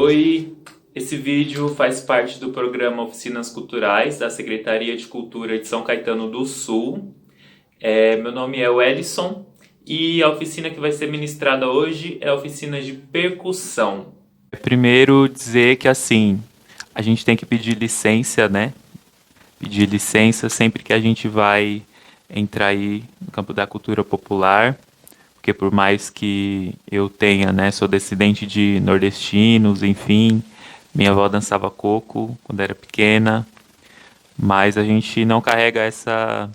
Oi, esse vídeo faz parte do programa Oficinas Culturais da Secretaria de Cultura de São Caetano do Sul. Meu nome é Wellison e a oficina que vai ser ministrada hoje é a oficina de percussão. Primeiro dizer que assim, a gente tem que pedir licença, né? Pedir licença sempre que a gente vai entrar aí no campo da cultura popular, porque por mais que eu tenha, né, sou descendente de nordestinos, enfim, minha avó dançava coco quando era pequena, mas a gente não carrega essa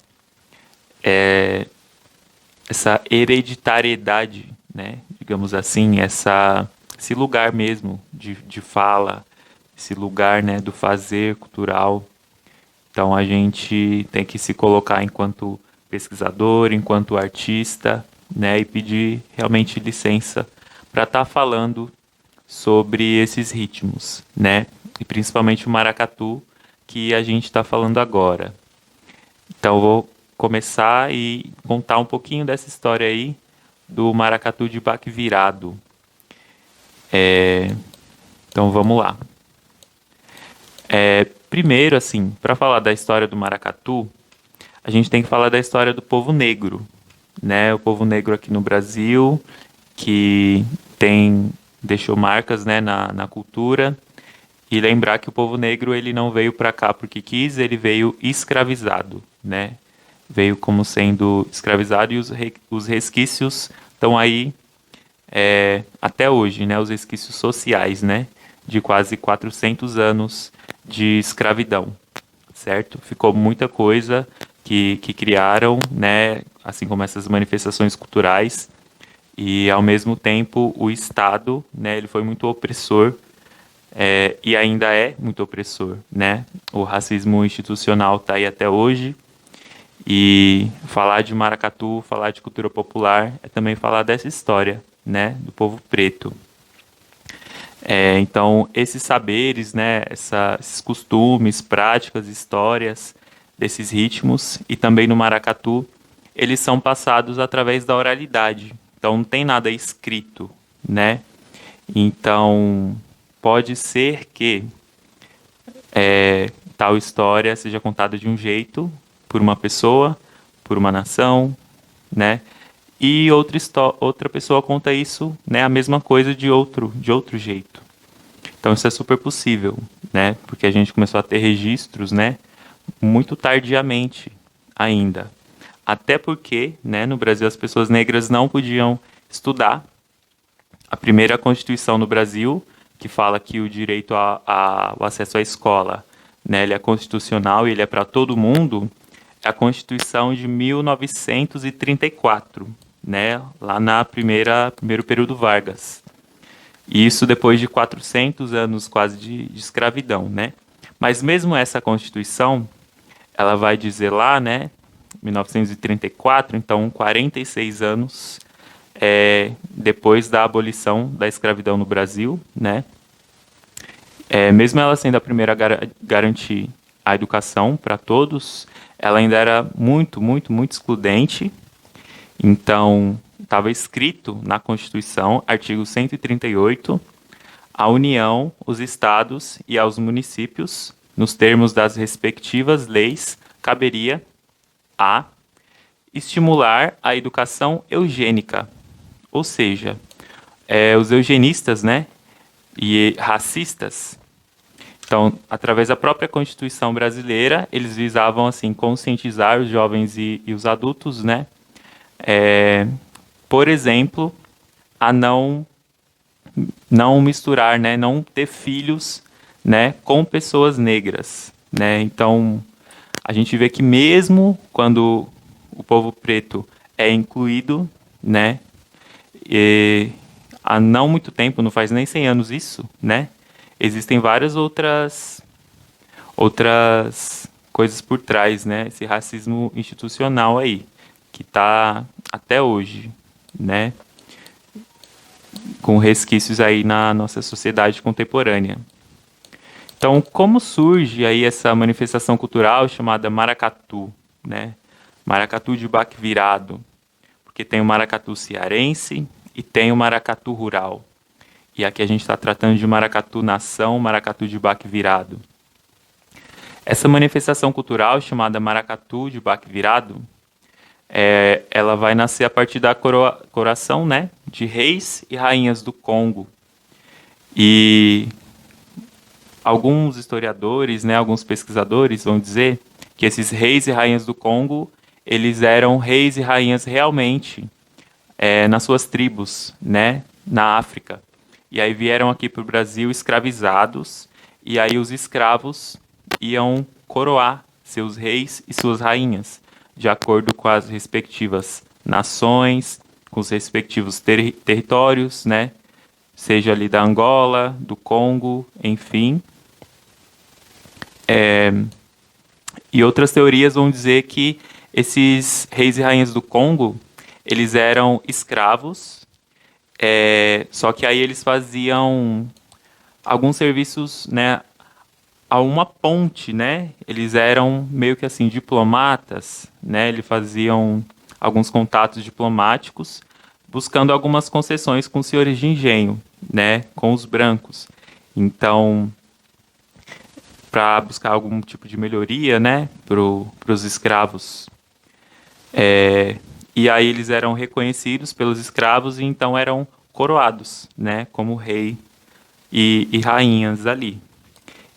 hereditariedade, né, digamos assim, esse lugar mesmo de fala, esse lugar, né, do fazer cultural. Então a gente tem que se colocar enquanto pesquisador, enquanto artista, né, e pedir realmente licença para estar falando sobre esses ritmos, né, e principalmente o maracatu que a gente está falando agora. Então eu vou começar e contar um pouquinho dessa história aí do maracatu de baque virado. Então vamos lá. Primeiro, assim, para falar da história do maracatu, a gente tem que falar da história do povo negro, né? O povo negro aqui no Brasil, que deixou marcas, né, na cultura, e lembrar que o povo negro ele não veio para cá porque quis, ele veio escravizado, né? Veio como sendo escravizado e os resquícios estão aí até hoje, né? Os resquícios sociais, né? De quase 400 anos de escravidão, certo? Ficou muita coisa que criaram, né? Assim como essas manifestações culturais, e ao mesmo tempo o Estado, né? Ele foi muito opressor e ainda é muito opressor, né? O racismo institucional está aí até hoje. E falar de maracatu, falar de cultura popular, é também falar dessa história, né? Do povo preto. Então, esses saberes, né, esses costumes, práticas, histórias desses ritmos e também no maracatu, eles são passados através da oralidade. Então, não tem nada escrito, né? Então, pode ser que tal história seja contada de um jeito por uma pessoa, por uma nação, né? E outra pessoa conta isso, né, a mesma coisa de outro jeito. Então isso é super possível, né? Porque a gente começou a ter registros, né, muito tardiamente ainda. Até porque, né, no Brasil as pessoas negras não podiam estudar. A primeira Constituição no Brasil, que fala que o direito ao acesso à escola, né, ele é constitucional e ele é para todo mundo, é a Constituição de 1934, né, lá na primeiro período Vargas. E isso depois de 400 anos quase de escravidão, né? Mas mesmo essa Constituição, ela vai dizer lá, né, 1934, então 46 anos depois da abolição da escravidão no Brasil, né? Mesmo ela sendo a primeira a garantir a educação para todos, ela ainda era muito, muito, muito excludente. Então, estava escrito na Constituição, artigo 138, a União, os estados e aos municípios, nos termos das respectivas leis, caberia a estimular a educação eugênica, ou seja, os eugenistas, né, e racistas. Então, através da própria Constituição brasileira, eles visavam assim conscientizar os jovens e os adultos, né, por exemplo, a não misturar, né, não ter filhos, né, com pessoas negras, né? Então, a gente vê que mesmo quando o povo preto é incluído, né, e há não muito tempo, não faz nem 100 anos isso, né? Existem várias outras coisas por trás, né? Esse racismo institucional aí, que está até hoje, né? Com resquícios aí na nossa sociedade contemporânea. Então, como surge aí essa manifestação cultural chamada maracatu, né? Maracatu de baque virado, porque tem o maracatu cearense e tem o maracatu rural. E aqui a gente está tratando de maracatu nação, maracatu de baque virado. Essa manifestação cultural, chamada maracatu de baque virado, ela vai nascer a partir da coroação, né, de reis e rainhas do Congo. E alguns historiadores, né, alguns pesquisadores vão dizer que esses reis e rainhas do Congo, eles eram reis e rainhas realmente nas suas tribos, né, na África. E aí vieram aqui para o Brasil escravizados, e aí os escravos iam coroar seus reis e suas rainhas, de acordo com as respectivas nações, com os respectivos territórios, né, seja ali da Angola, do Congo, enfim. E outras teorias vão dizer que esses reis e rainhas do Congo, eles eram escravos, só que aí eles faziam alguns serviços, né, a uma ponte, né? Eles eram meio que assim diplomatas, né? Eles faziam alguns contatos diplomáticos, buscando algumas concessões com os senhores de engenho, né? Com os brancos. Então, para buscar algum tipo de melhoria, né? Para os escravos. E aí eles eram reconhecidos pelos escravos e então eram coroados, né? Como rei e rainhas ali.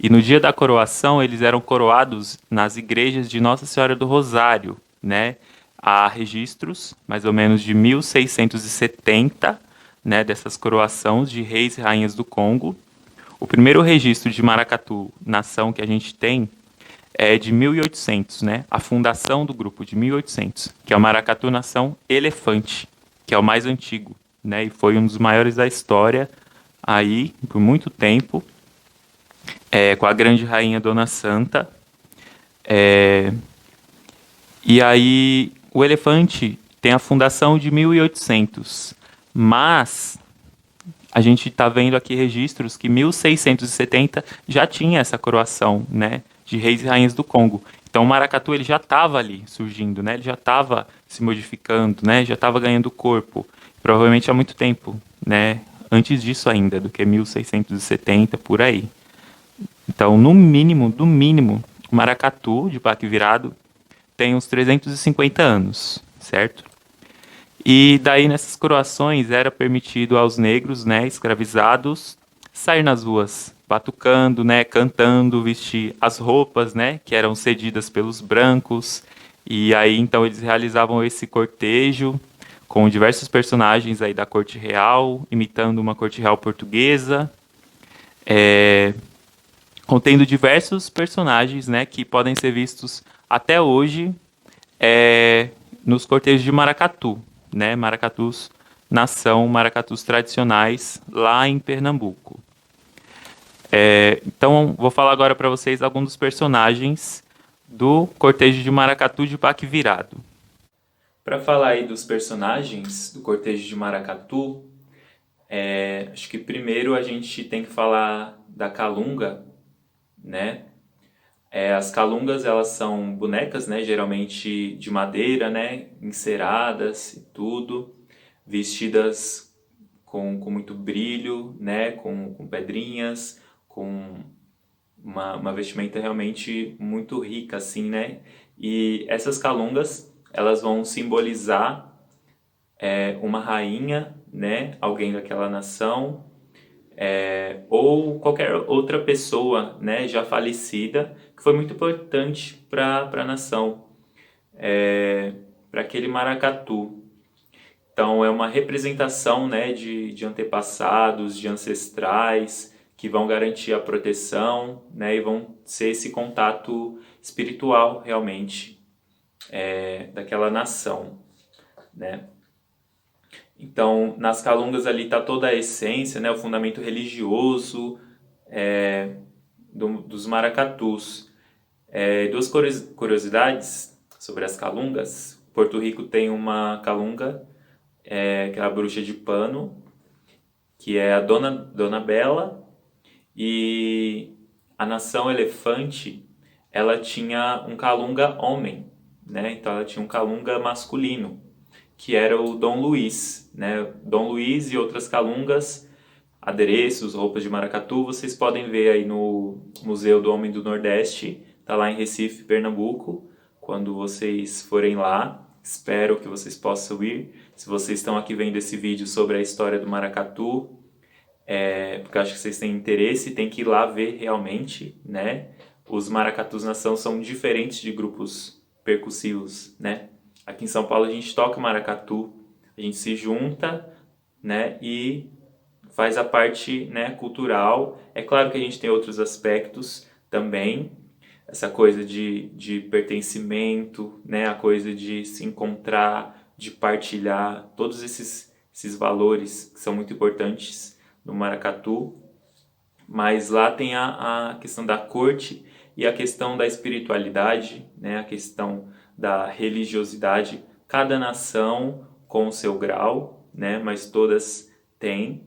E no dia da coroação, eles eram coroados nas igrejas de Nossa Senhora do Rosário, né? Há registros, mais ou menos de 1670, né, dessas coroações de reis e rainhas do Congo. O primeiro registro de maracatu, nação, que a gente tem é de 1800, né? A fundação do grupo de 1800, que é o Maracatu Nação Elefante, que é o mais antigo, né? E foi um dos maiores da história aí, por muito tempo. Com a grande rainha Dona Santa. E aí o elefante tem a fundação de 1800, mas a gente está vendo aqui registros que 1670 já tinha essa coroação, né, de reis e rainhas do Congo. Então o maracatu ele já estava ali surgindo, né, ele já estava se modificando, né, já estava ganhando corpo, provavelmente há muito tempo, né, antes disso ainda, do que 1670 por aí. Então, no mínimo, o maracatu de baque virado tem uns 350 anos, certo? E daí, nessas coroações, era permitido aos negros, né, escravizados, sair nas ruas, batucando, né, cantando, vestir as roupas, né, que eram cedidas pelos brancos. E aí, então, eles realizavam esse cortejo com diversos personagens aí da corte real, imitando uma corte real portuguesa. Contendo diversos personagens, né, que podem ser vistos até hoje nos cortejos de maracatu, né, maracatus nação, maracatus tradicionais lá em Pernambuco. Então, vou falar agora para vocês alguns dos personagens do cortejo de maracatu de baque virado. Para falar aí dos personagens do cortejo de maracatu, acho que primeiro a gente tem que falar da calunga, né? As calungas, elas são bonecas, né? Geralmente de madeira, né? Enceradas e tudo, vestidas com muito brilho, né? Com pedrinhas, com uma vestimenta realmente muito rica, assim, né? E essas calungas, elas vão simbolizar uma rainha, né? Alguém daquela nação, ou qualquer outra pessoa, né, já falecida, que foi muito importante para a nação, para aquele maracatu. Então, é uma representação, né, de antepassados, de ancestrais, que vão garantir a proteção, né, e vão ser esse contato espiritual, realmente, daquela nação, né. Então, nas calungas ali está toda a essência, né, o fundamento religioso dos maracatus. Duas curiosidades sobre as calungas. Porto Rico tem uma calunga, que é a Bruxa de Pano, que é a Dona Bela, e a nação Elefante, ela tinha um calunga homem, né? Então ela tinha um calunga masculino, que era o Dom Luiz, né? Dom Luiz e outras calungas adereços, roupas de maracatu, vocês podem ver aí no Museu do Homem do Nordeste, tá lá em Recife, Pernambuco. Quando vocês forem lá, espero que vocês possam ir. Se vocês estão aqui vendo esse vídeo sobre a história do maracatu, porque eu acho que vocês têm interesse, tem que ir lá ver realmente, né? Os maracatus nação são diferentes de grupos percussivos, né? Aqui em São Paulo a gente toca maracatu, a gente se junta, né? E faz a parte, né, cultural. É claro que a gente tem outros aspectos também, essa coisa de pertencimento, né? A coisa de se encontrar, de partilhar, todos esses valores que são muito importantes no maracatu, mas lá tem a questão da corte e a questão da espiritualidade, né? A questão da religiosidade. Cada nação com o seu grau, né? Mas todas têm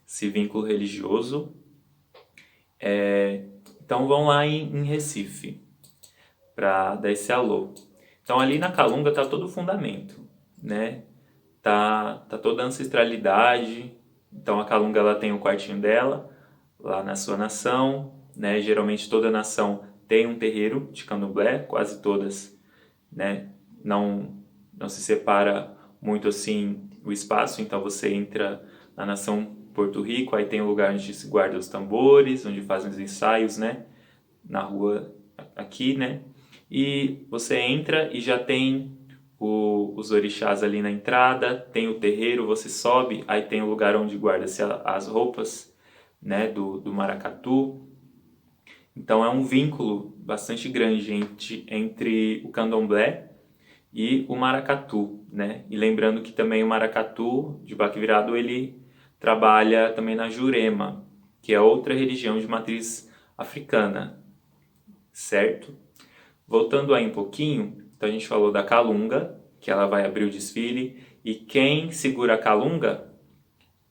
esse vínculo religioso. Então vão lá em Recife para dar esse alô. Então ali na Calunga tá todo o fundamento, né? Tá toda a ancestralidade. Então a Calunga ela tem o quartinho dela lá na sua nação, né? Geralmente toda nação tem um terreiro de candomblé, quase todas, né? Não se separa muito assim o espaço, então você entra na nação Porto Rico, aí tem um lugar onde se guarda os tambores, onde fazem os ensaios, né? Na rua aqui, né? E você entra e já tem os orixás ali na entrada, tem o terreiro, você sobe, aí tem o lugar onde guarda-se as roupas, né, do maracatu. Então é um vínculo bastante grande entre o candomblé e o maracatu, né? E lembrando que também o maracatu de Baque Virado ele trabalha também na Jurema, que é outra religião de matriz africana, certo? Voltando aí um pouquinho, então a gente falou da Calunga, que ela vai abrir o desfile, e quem segura a Calunga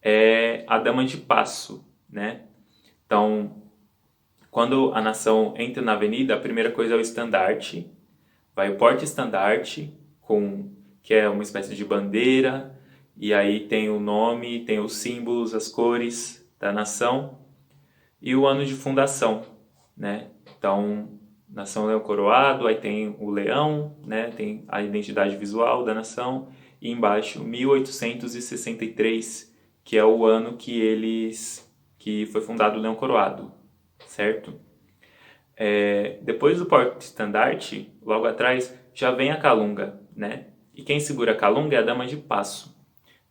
é a Dama de Passo, né? Então, quando a nação entra na avenida, a primeira coisa é o estandarte, vai o porta-estandarte, que é uma espécie de bandeira, e aí tem o nome, tem os símbolos, as cores da nação, e o ano de fundação, né? Então, Nação Leão Coroado, aí tem o leão, né? Tem a identidade visual da nação, e embaixo 1863, que é o ano que foi fundado o Leão Coroado, certo? Depois do porta-estandarte, logo atrás, já vem a Calunga, né? E quem segura a Calunga é a Dama de Passo,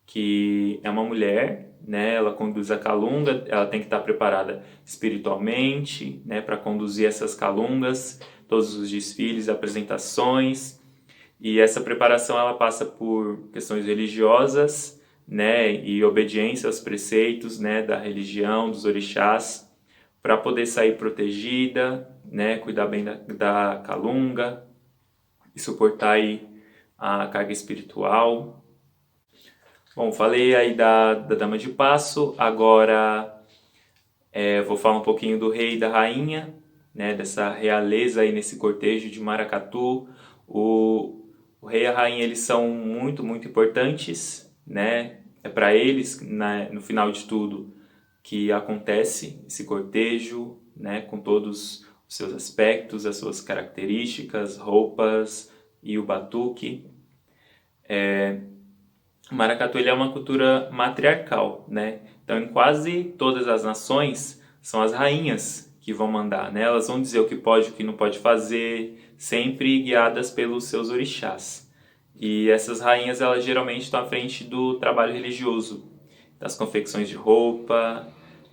que é uma mulher, né? Ela conduz a Calunga, ela tem que estar preparada espiritualmente, né? Para conduzir essas Calungas, todos os desfiles, apresentações. E essa preparação ela passa por questões religiosas, né? E obediência aos preceitos, né? Da religião, dos orixás, para poder sair protegida, né? Cuidar bem da Calunga e suportar aí a carga espiritual. Bom, falei aí da Dama de Passo, agora vou falar um pouquinho do rei e da rainha, né, dessa realeza aí nesse cortejo de maracatu. O rei e a rainha eles são muito, muito importantes, né? É para eles, né, no final de tudo, que acontece esse cortejo, né, com todos os seus aspectos, as suas características, roupas e o batuque. O maracatu ele é uma cultura matriarcal, né? Então, em quase todas as nações, são as rainhas que vão mandar, né? Elas vão dizer o que pode e o que não pode fazer, sempre guiadas pelos seus orixás. E essas rainhas, elas geralmente estão à frente do trabalho religioso, das confecções de roupa,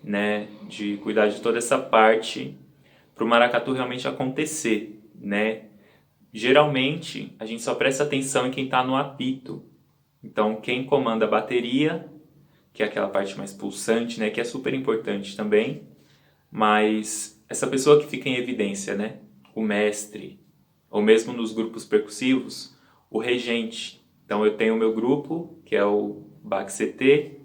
né? De cuidar de toda essa parte para o maracatu realmente acontecer, né? Geralmente, a gente só presta atenção em quem está no apito. Então, quem comanda a bateria, que é aquela parte mais pulsante, né, que é super importante também, mas essa pessoa que fica em evidência, né, o mestre, ou mesmo nos grupos percussivos, o regente. Então, eu tenho o meu grupo, que é o BAC-CT,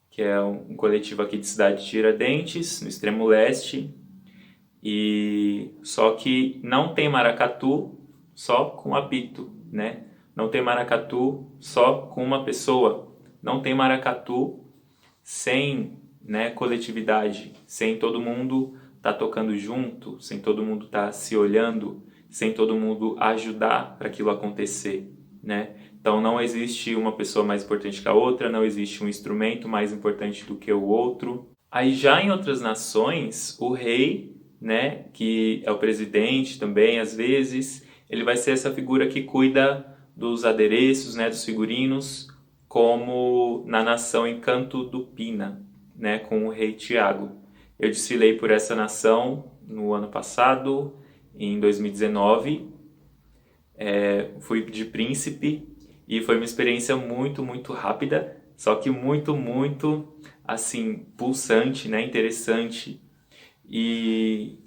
que é um coletivo aqui de Cidade de Tiradentes, no extremo leste, e só que não tem maracatu só com apito, né? Não tem maracatu só com uma pessoa. Não tem maracatu sem né, coletividade, sem todo mundo tá tocando junto, sem todo mundo tá se olhando, sem todo mundo ajudar para aquilo acontecer, né? Então não existe uma pessoa mais importante que a outra, não existe um instrumento mais importante do que o outro. Aí já em outras nações, o rei, né, que é o presidente também, às vezes, ele vai ser essa figura que cuida dos adereços, né, dos figurinos, como na nação Encanto do Pina, né, com o rei Tiago. Eu desfilei por essa nação no ano passado, em 2019, fui de príncipe e foi uma experiência muito, muito rápida, só que muito, muito, assim, pulsante, né, interessante. E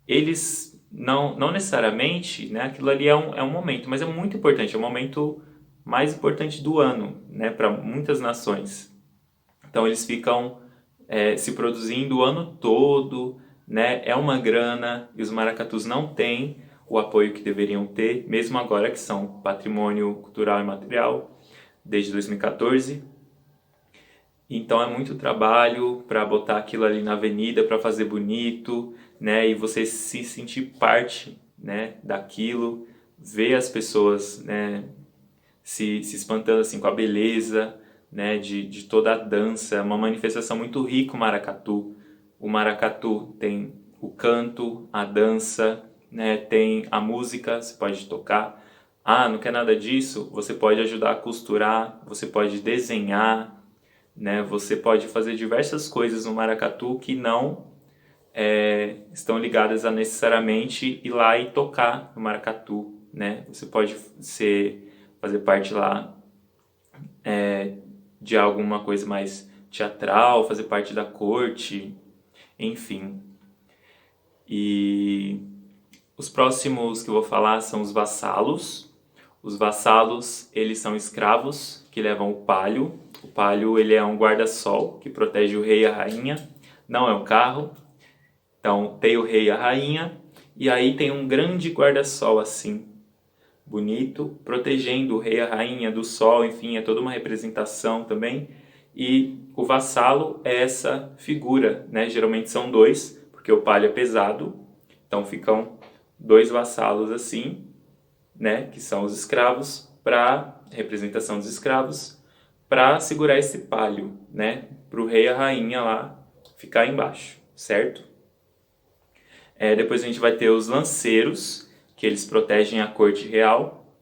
eles não necessariamente, né, aquilo ali é um momento, mas é muito importante, é o momento mais importante do ano, né, para muitas nações. Então eles ficam se produzindo o ano todo, né, é uma grana e os maracatus não têm o apoio que deveriam ter, mesmo agora que são patrimônio cultural e material desde 2014. Então é muito trabalho para botar aquilo ali na avenida, para fazer bonito, né? E você se sentir parte, né, daquilo, ver as pessoas, né, se espantando assim com a beleza, né, de toda a dança. É uma manifestação muito rica o maracatu. O maracatu tem o canto, a dança, né, tem a música, você pode tocar. Ah, não quer nada disso? Você pode ajudar a costurar, você pode desenhar, né? Você pode fazer diversas coisas no maracatu que não estão ligadas a necessariamente ir lá e tocar no maracatu, né? Você pode fazer parte lá de alguma coisa mais teatral, fazer parte da corte, enfim. E os próximos que eu vou falar são os vassalos. Os vassalos, eles são escravos que levam o palio. O palio, ele é um guarda-sol que protege o rei e a rainha. Não é um carro. Então, tem o rei e a rainha. E aí tem um grande guarda-sol assim, bonito, protegendo o rei e a rainha do sol. Enfim, é toda uma representação também. E o vassalo é essa figura, né? Geralmente são dois, porque o palio é pesado. Então, ficam dois vassalos assim, né, que são os escravos, para representação dos escravos, para segurar esse palio, né, para o rei e a rainha lá ficar embaixo, certo? Depois a gente vai ter os lanceiros, que eles protegem a corte real.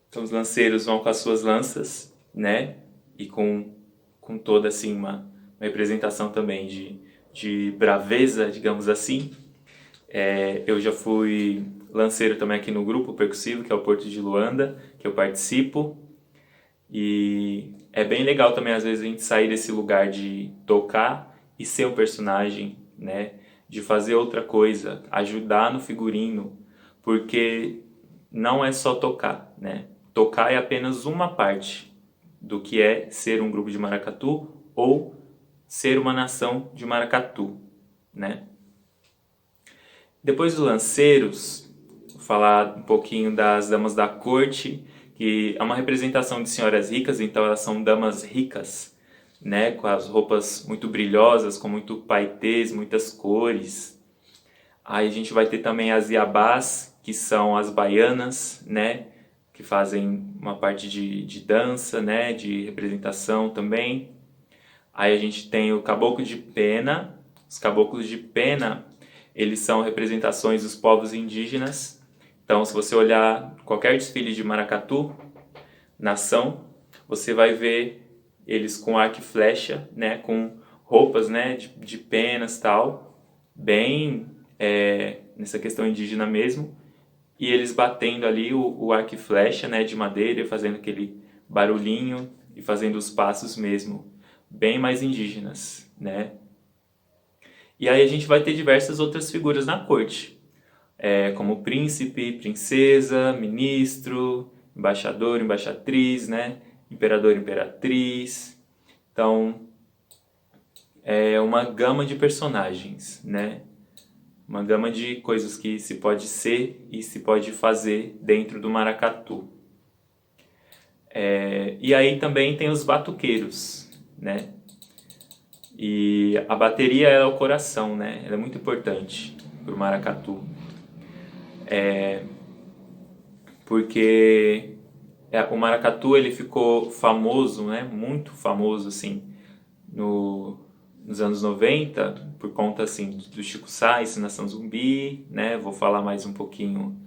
Então os lanceiros vão com as suas lanças, né, e com toda assim uma representação também de braveza, digamos assim. Eu já fui lanceiro também aqui no grupo percussivo, que é o Porto de Luanda, que eu participo. E é bem legal também, às vezes, a gente sair desse lugar de tocar e ser um personagem, né? De fazer outra coisa, ajudar no figurino, porque não é só tocar, né? Tocar é apenas uma parte do que é ser um grupo de maracatu ou ser uma nação de maracatu, né? Depois dos lanceiros, vou falar um pouquinho das damas da corte, que é uma representação de senhoras ricas, então elas são damas ricas, né, com as roupas muito brilhosas, com muito paetês, muitas cores. Aí a gente vai ter também as iabás, que são as baianas, né, que fazem uma parte de dança, né, de representação também. Aí a gente tem o caboclo de pena. Os caboclos de pena, eles são representações dos povos indígenas. Então, se você olhar qualquer desfile de maracatu, nação, você vai ver eles com arco e flecha, né, com roupas, né, de penas, tal, bem nessa questão indígena mesmo, e eles batendo ali o arco e flecha, né, de madeira, fazendo aquele barulhinho e fazendo os passos mesmo, bem mais indígenas, né. E aí a gente vai ter diversas outras figuras na corte, como príncipe, princesa, ministro, embaixador, embaixatriz, né? Imperador, imperatriz. Então, é uma gama de personagens, né? Uma gama de coisas que se pode ser e se pode fazer dentro do maracatu. E aí também tem os batuqueiros, né? E a bateria é o coração, né? Ela é muito importante para o maracatu, porque o maracatu ele ficou famoso, né? Muito famoso assim nos anos 90 por conta assim do Chico Sainz, Nação Zumbi, né? Vou falar mais um pouquinho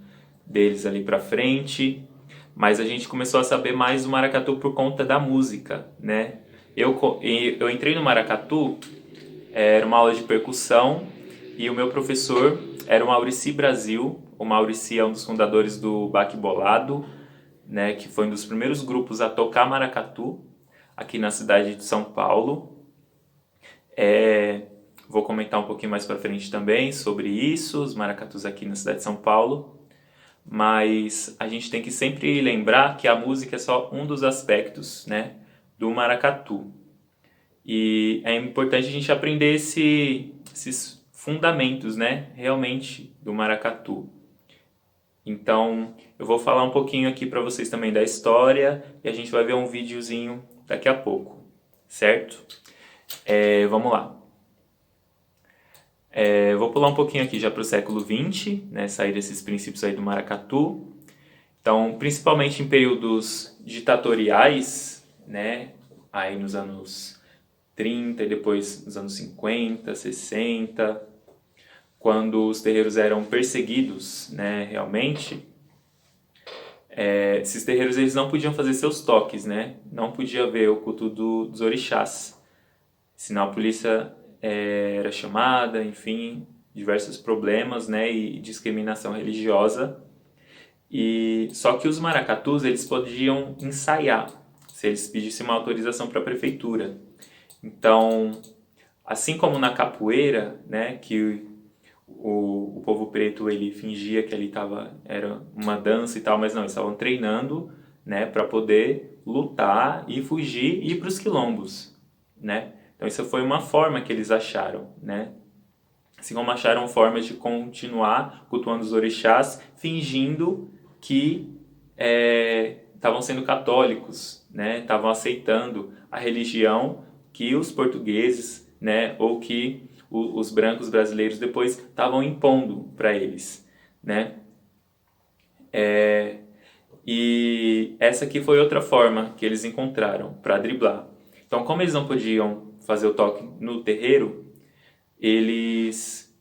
deles ali pra frente, mas a gente começou a saber mais do maracatu por conta da música, né? Eu entrei no maracatu, era uma aula de percussão e o meu professor era o Maurici Brasil. O Maurici é um dos fundadores do Baque Bolado, né, que foi um dos primeiros grupos a tocar maracatu aqui na cidade de São Paulo. Vou comentar um pouquinho mais para frente também sobre isso, os maracatus aqui na cidade de São Paulo. Mas a gente tem que sempre lembrar que a música é só um dos aspectos, né, do maracatu. E é importante a gente aprender esses fundamentos, né, realmente do maracatu. Então, eu vou falar um pouquinho aqui para vocês também da história e a gente vai ver um videozinho daqui a pouco, certo? Vamos lá. Vou pular um pouquinho aqui já para o século XX, né, sair desses princípios aí do maracatu. Então, principalmente em períodos ditatoriais, né, aí nos anos 30 e depois nos anos 50, 60, quando os terreiros eram perseguidos, né, realmente, esses terreiros eles não podiam fazer seus toques, né, não podia haver o culto dos orixás, senão a polícia era chamada, enfim, diversos problemas, né, e discriminação religiosa. E só que os maracatus eles podiam ensaiar, se eles pedissem uma autorização para a prefeitura. Então, assim como na capoeira, né, que o povo preto ele fingia que ali era uma dança e tal, mas não, eles estavam treinando, né, para poder lutar e fugir e ir para os quilombos, né? Então isso foi uma forma que eles acharam, né? Assim como acharam formas de continuar cultuando os orixás, fingindo que estavam sendo católicos, né? Estavam aceitando a religião que os portugueses, né, ou que os brancos brasileiros depois estavam impondo para eles, né? E essa aqui foi outra forma que eles encontraram para driblar. Então, como eles não podiam fazer o toque no terreiro, eles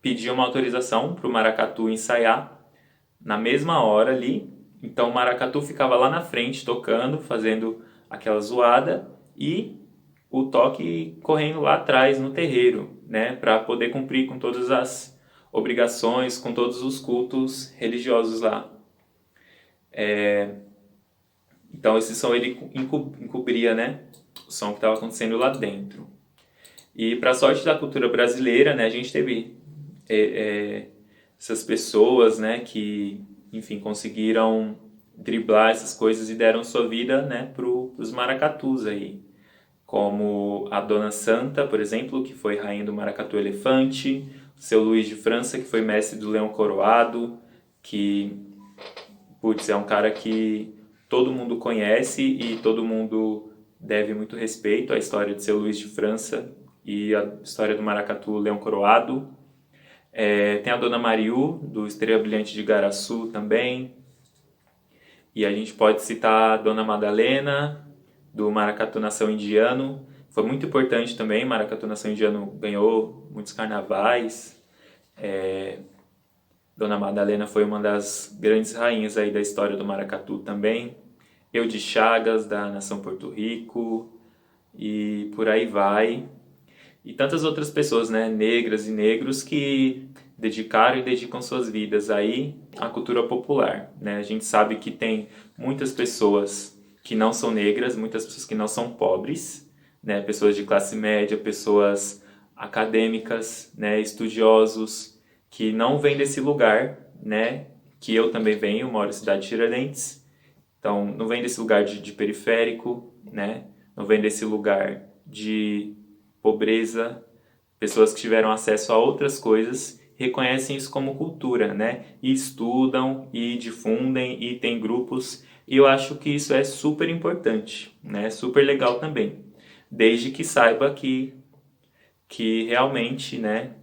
pediam uma autorização para o maracatu ensaiar na mesma hora ali. Então, o maracatu ficava lá na frente tocando, fazendo aquela zoada e o toque correndo lá atrás no terreiro, né, para poder cumprir com todas as obrigações, com todos os cultos religiosos lá. Então esse som ele encobria, né, o som que estava acontecendo lá dentro. E para sorte da cultura brasileira, né, a gente teve essas pessoas, né, que, enfim, conseguiram driblar essas coisas e deram sua vida, né, para os maracatus aí. Como a Dona Santa, por exemplo, que foi rainha do maracatu elefante, o seu Luiz de França, que foi mestre do leão coroado, que, putz, é um cara que todo mundo conhece e todo mundo deve muito respeito à história de seu Luiz de França e a história do maracatu leão coroado. Tem a Dona Mariú, do Estrela Brilhante de Igaraçu também. E a gente pode citar a Dona Madalena, do Maracatu Nação Indiano. Foi muito importante também, Maracatu Nação Indiano ganhou muitos carnavais. Dona Madalena foi uma das grandes rainhas aí da história do maracatu também. Eudes Chagas, da Nação Porto Rico, e por aí vai. E tantas outras pessoas, né, negras e negros que dedicaram e dedicam suas vidas aí à cultura popular, né? A gente sabe que tem muitas pessoas que não são negras, muitas pessoas que não são pobres, né? Pessoas de classe média, pessoas acadêmicas, né, estudiosos que não vêm desse lugar, né, que eu também venho, moro na cidade de Tiradentes. Então, não vem desse lugar de periférico, né? Não vem desse lugar de pobreza. Pessoas que tiveram acesso a outras coisas reconhecem isso como cultura, né? E estudam, e difundem, e tem grupos. E eu acho que isso é super importante, né? Super legal também. Desde que saiba que que realmente, né,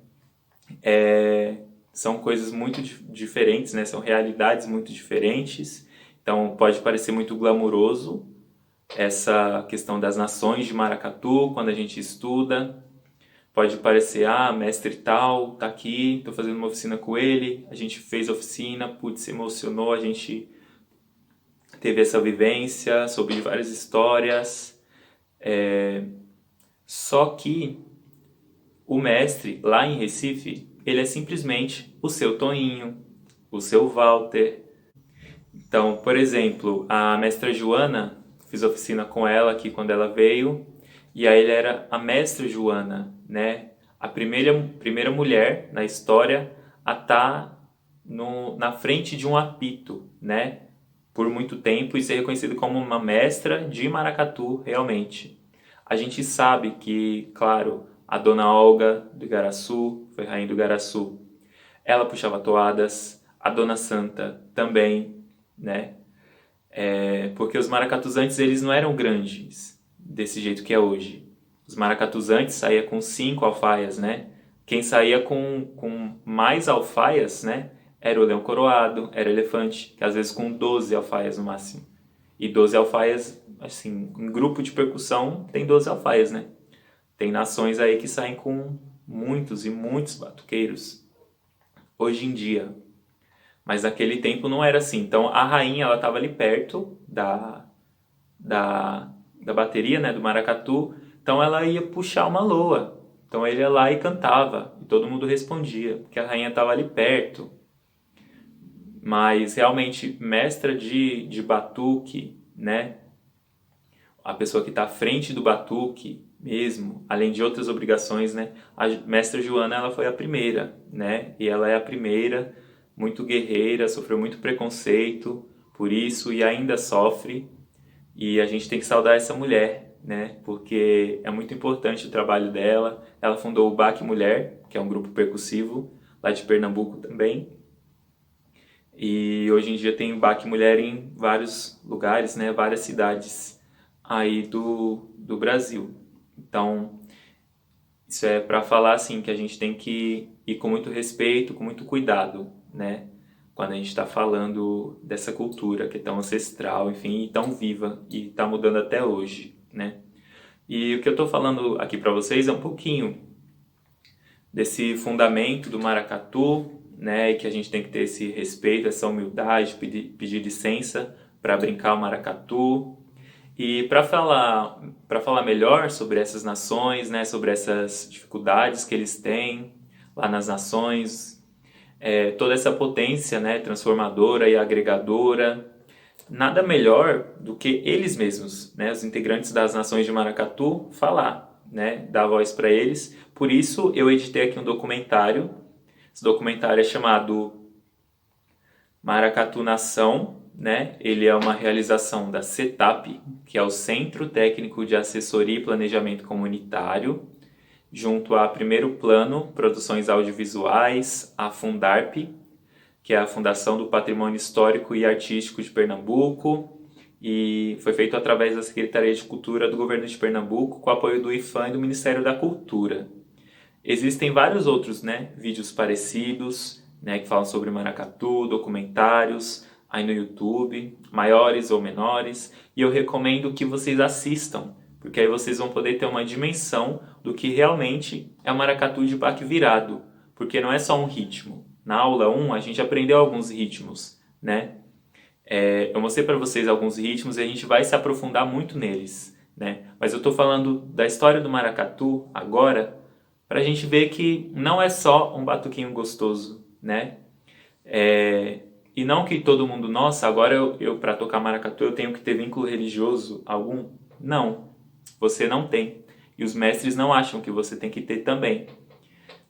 são coisas muito diferentes, né, são realidades muito diferentes. Então pode parecer muito glamuroso essa questão das nações de Maracatu quando a gente estuda. Pode parecer, mestre tal, tá aqui, tô fazendo uma oficina com ele, a gente fez a oficina, putz, se emocionou, a gente teve essa vivência, soube várias histórias. Só que o mestre, lá em Recife, ele é simplesmente o seu Toninho, o seu Walter. Então, por exemplo, a mestra Joana, fiz oficina com ela aqui quando ela veio, e aí ele era a mestra Joana, né? A primeira mulher na história a estar na frente de um apito, né? Por muito tempo e ser reconhecido como uma mestra de maracatu, realmente. A gente sabe que, claro, a dona Olga do Igaraçu, foi rainha do Igaraçu, ela puxava toadas, a dona Santa também, né? Porque os maracatus antes eles não eram grandes desse jeito que é hoje. Os maracatus antes saía com 5 alfaias, né? Quem saía com mais alfaias, né? Era o leão coroado, era o elefante, que às vezes com 12 alfaias no máximo. E 12 alfaias, assim, um grupo de percussão tem 12 alfaias, né? Tem nações aí que saem com muitos e muitos batuqueiros hoje em dia. Mas naquele tempo não era assim. Então a rainha ela estava ali perto da bateria, né, do maracatu. Então ela ia puxar uma loa. Então ele ia lá e cantava. E todo mundo respondia, porque a rainha estava ali perto. Mas realmente, mestra de batuque, né? A pessoa que está à frente do batuque mesmo, além de outras obrigações, né? A mestra Joana ela foi a primeira, né? E ela é a primeira, muito guerreira, sofreu muito preconceito por isso e ainda sofre. E a gente tem que saudar essa mulher, né? Porque é muito importante o trabalho dela. Ela fundou o Baque Mulher, que é um grupo percussivo lá de Pernambuco também. E hoje em dia tem o Baque Mulher em vários lugares, né? Várias cidades aí do Brasil. Então, isso é para falar assim que a gente tem que ir com muito respeito, com muito cuidado, né? Quando a gente está falando dessa cultura que é tão ancestral, enfim, e tão viva e está mudando até hoje, né? E o que eu estou falando aqui para vocês é um pouquinho desse fundamento do maracatu, né? E que a gente tem que ter esse respeito, essa humildade, pedir licença para brincar o maracatu. E para falar melhor sobre essas nações, né, sobre essas dificuldades que eles têm lá nas nações, toda essa potência, né, transformadora e agregadora, nada melhor do que eles mesmos, né, os integrantes das nações de Maracatu, falar, né, dar voz para eles. Por isso eu editei aqui um documentário. Esse documentário é chamado Maracatu Nação, né? Ele é uma realização da CETAP, que é o Centro Técnico de Assessoria e Planejamento Comunitário, junto a Primeiro Plano, Produções Audiovisuais, a Fundarp, que é a Fundação do Patrimônio Histórico e Artístico de Pernambuco, e foi feito através da Secretaria de Cultura do Governo de Pernambuco, com apoio do IFAM e do Ministério da Cultura. Existem vários outros, né, vídeos parecidos, né, que falam sobre maracatu, documentários, aí no YouTube, maiores ou menores, e eu recomendo que vocês assistam, porque aí vocês vão poder ter uma dimensão do que realmente é o maracatu de baque virado, porque não é só um ritmo. Na aula 1 a gente aprendeu alguns ritmos, né? Eu mostrei para vocês alguns ritmos e a gente vai se aprofundar muito neles, né? Mas eu estou falando da história do maracatu agora, para a gente ver que não é só um batuquinho gostoso, né? E não que todo mundo, nossa, agora eu para tocar maracatu eu tenho que ter vínculo religioso algum. Não, você não tem. E os mestres não acham que você tem que ter também,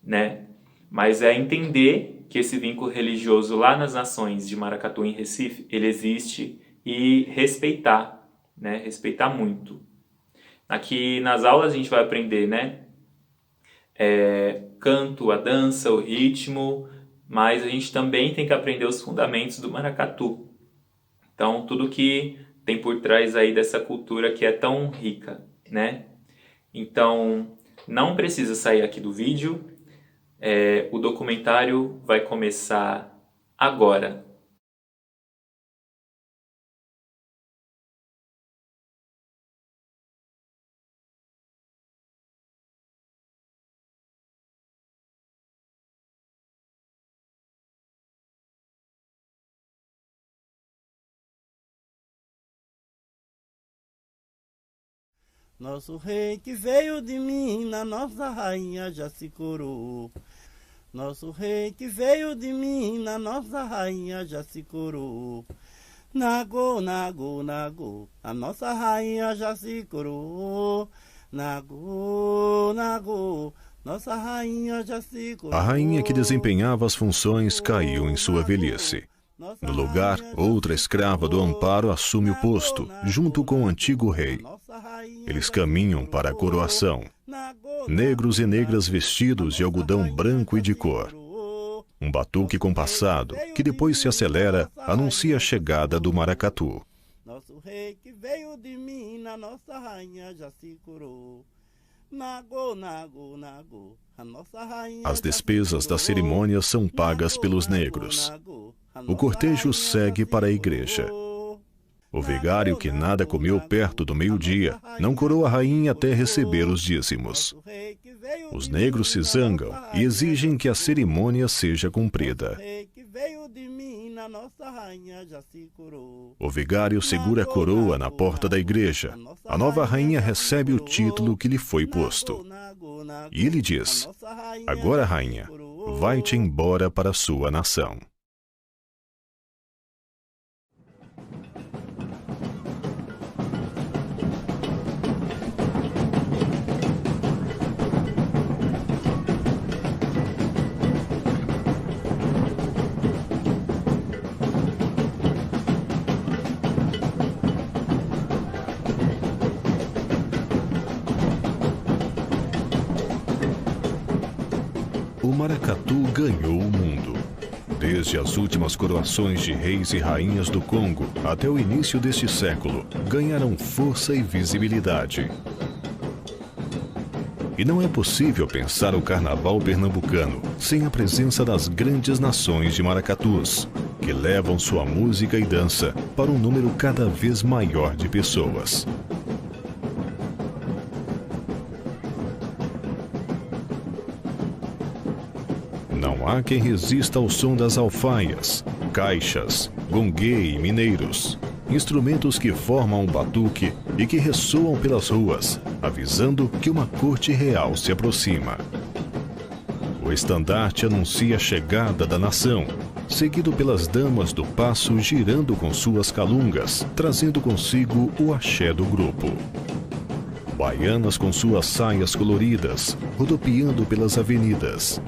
né? Mas é entender que esse vínculo religioso lá nas nações de Maracatu em Recife, ele existe e respeitar, né? Respeitar muito. Aqui nas aulas a gente vai aprender, né? Canto, a dança, o ritmo, mas a gente também tem que aprender os fundamentos do maracatu. Então, tudo que tem por trás aí dessa cultura que é tão rica, né? Então, Não precisa sair aqui do vídeo, o documentário vai começar agora. Nosso rei que veio de Minas, nossa rainha já se coroou. Nosso rei que veio de Minas, nossa rainha já se coroou. Nagô, nagô, nagô, a nossa rainha já se coroou. Nagô, nagô, nossa rainha já se coroou. A rainha que desempenhava as funções caiu em sua velhice. No lugar, outra escrava do amparo assume o posto, junto com o antigo rei. Eles caminham para a coroação. Negros e negras vestidos de algodão branco e de cor. Um batuque compassado, que depois se acelera, anuncia a chegada do maracatu. Nosso rei que veio de Minas, nossa rainha já se coroou. Nagô, nagô, nagô, a nossa rainha. As despesas da cerimônia são pagas pelos negros. O cortejo segue para a igreja. O vigário, que nada comeu perto do meio-dia, não coroa a rainha até receber os dízimos. Os negros se zangam e exigem que a cerimônia seja cumprida. O vigário segura a coroa na porta da igreja. A nova rainha recebe o título que lhe foi posto. E ele diz: agora, rainha, vai-te embora para a sua nação. O maracatu ganhou o mundo. Desde as últimas coroações de reis e rainhas do Congo até o início deste século, ganharam força e visibilidade. E não é possível pensar o carnaval pernambucano sem a presença das grandes nações de maracatus, que levam sua música e dança para um número cada vez maior de pessoas. Não há quem resista ao som das alfaias, caixas, gongue e mineiros, instrumentos que formam um batuque e que ressoam pelas ruas, avisando que uma corte real se aproxima. O estandarte anuncia a chegada da nação, seguido pelas damas do passo girando com suas calungas, trazendo consigo o axé do grupo. Baianas com suas saias coloridas, rodopiando pelas avenidas.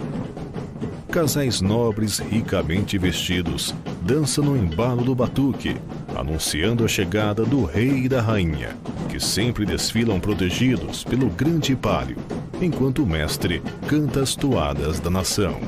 Casais nobres ricamente vestidos dançam no embalo do batuque, anunciando a chegada do rei e da rainha, que sempre desfilam protegidos pelo grande pálio, enquanto o mestre canta as toadas da nação.